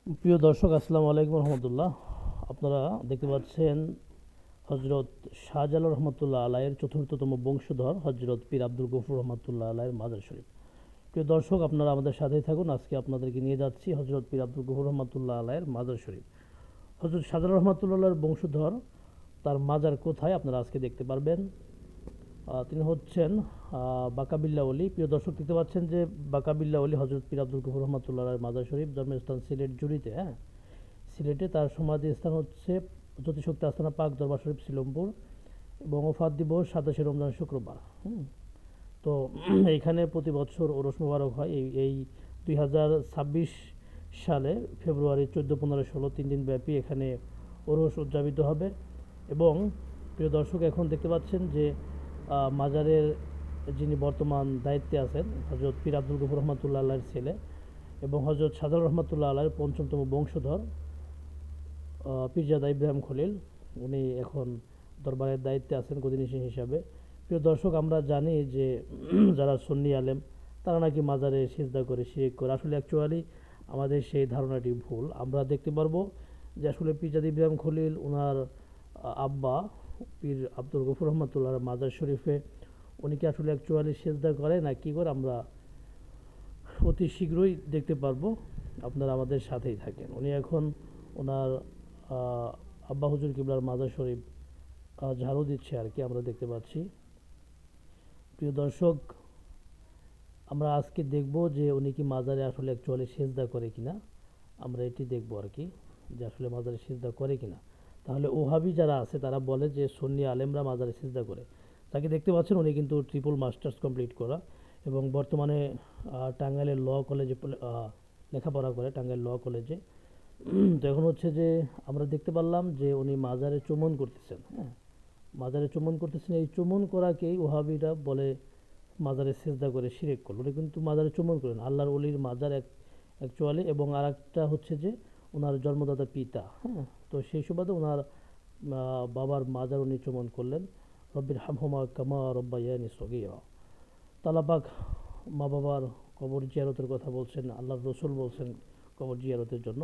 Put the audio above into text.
প্রিয় দর্শক, আসসালামু আলাইকুম রহমতুল্লাহ। আপনারা দেখতে পাচ্ছেন হজরত শাহজালাল রহমতুল্লাহ আলাইয়ের চতুর্থতম বংশধর হজরত পীর আব্দুল গফুর রহমতুল্লাহ আলাইয়ের মাজার শরীফ। প্রিয় দর্শক, আপনারা আমাদের সাথেই থাকুন। আজকে আপনাদেরকে নিয়ে যাচ্ছি হজরত পীর আব্দুল গফুর রহমতুল্লাহ আলাইয়ের মাজার শরীফ। হজরত শাহজালাল রহমতুল্লাহ আলাইয়ের বংশধর, তার মাজার কোথায় আপনারা আজকে দেখতে পারবেন। তিনি হচ্ছেন বাকাবিল্লা অলি। প্রিয় দর্শক, দেখতে পাচ্ছেন যে বাকাবিল্লা অলি হজরত পীর আব্দুল গফুর রহমতুল্লাহ আলাইয়ের মাজার শরীফ, জন্মস্থান সিলেট জুড়িতে। সিলেটে তার সমাধি স্থান হচ্ছে জ্যোতিশক্তি আস্তানা পাক দরবার শরীফ শিলমপুর, এবং ওফাত দিবস 27 রমজান শুক্রবার। তো এইখানে প্রতি বছর ওরস মোবারক হয়। এই 2026 সালে ফেব্রুয়ারি 14, 15, 16 3 দিন ব্যাপী এখানে ওরস উদযাপিত হবে। এবং প্রিয় দর্শক, এখন দেখতে পাচ্ছেন যে মাজারের যিনি বর্তমান দায়িত্বে আছেন হজরত পীর আব্দুল গফুর রহমতুল্লাহ আল্লাহর ছেলে এবং হজরত শাহজালাল রহমতুল্লাহ আল্লাহর পঞ্চমতম বংশধর পীরজাদা ইব্রাহিম খলিল, উনি এখন দরবারের দায়িত্বে আছেন গদিনিশী হিসাবে। প্রিয় দর্শক, আমরা জানি যে যারা সুন্নি আলেম তারা নাকি মাজারে সিজদা করে, শিরক করে। আসলে অ্যাকচুয়ালি আমাদের সেই ধারণাটি ভুল। আমরা দেখতে পারবো যে আসলে পীরজাদা ইব্রাহিম খলিল ওনার আব্বা পীর আব্দুল গফুর রহমতুল্লাহর মাজার শরীফে উনি কি আসলে অ্যাকচুয়ালি সিজদা করে না কী করে, আমরা অতি শীঘ্রই দেখতে পারবো। আপনারা আমাদের সাথেই থাকেন। উনি এখন ওনার আব্বা হুজুর কিবলার মাজার শরীফ ঝাড়ু দিচ্ছে আর কি, আমরা দেখতে পাচ্ছি। প্রিয় দর্শক, আমরা আজকে দেখব যে উনি কি মাজারে আসলে অ্যাকচুয়ালি সেজদা করে কিনা, আমরা এটি দেখব আর কি, যে আসলে মাজারে সেজদা করে কিনা। তাহলে ওহাবি যারা আছে তারা বলে যে সুন্নি আলেমরা মাজারে সেজদা করে। তাকে দেখতে পাচ্ছেন উনি কিন্তু ট্রিপল মাস্টার্স কমপ্লিট করা, এবং বর্তমানে টাঙ্গাইলের ল কলেজে লেখাপড়া করে, টাঙ্গাইল ল কলেজে। তো এখন হচ্ছে যে আমরা দেখতে পারলাম যে উনি মাজারে চুমন করতেছেন। মাজারে চুমন করতেছেন। এই চুমন করাকেই ওহাবিরা বলে মাজারে সেজদা করে শিরক করল। উনি কিন্তু মাজারে চুমন করেন, আল্লাহর অলির মাজার অ্যাকচুয়ালি। এবং আর একটা হচ্ছে যে ওনার জন্মদাতা পিতা। তো সেই সুবাদে ওনার বাবার মাজার উনি চুমন করলেন। রব্বির হামহুমা কামা রব্বায়ানি সগীরা। তালাপাক মা বাবার কবর জিয়ারতের কথা বলছেন, আল্লাহর রসুল বলছেন কবর জিয়ারতের জন্য।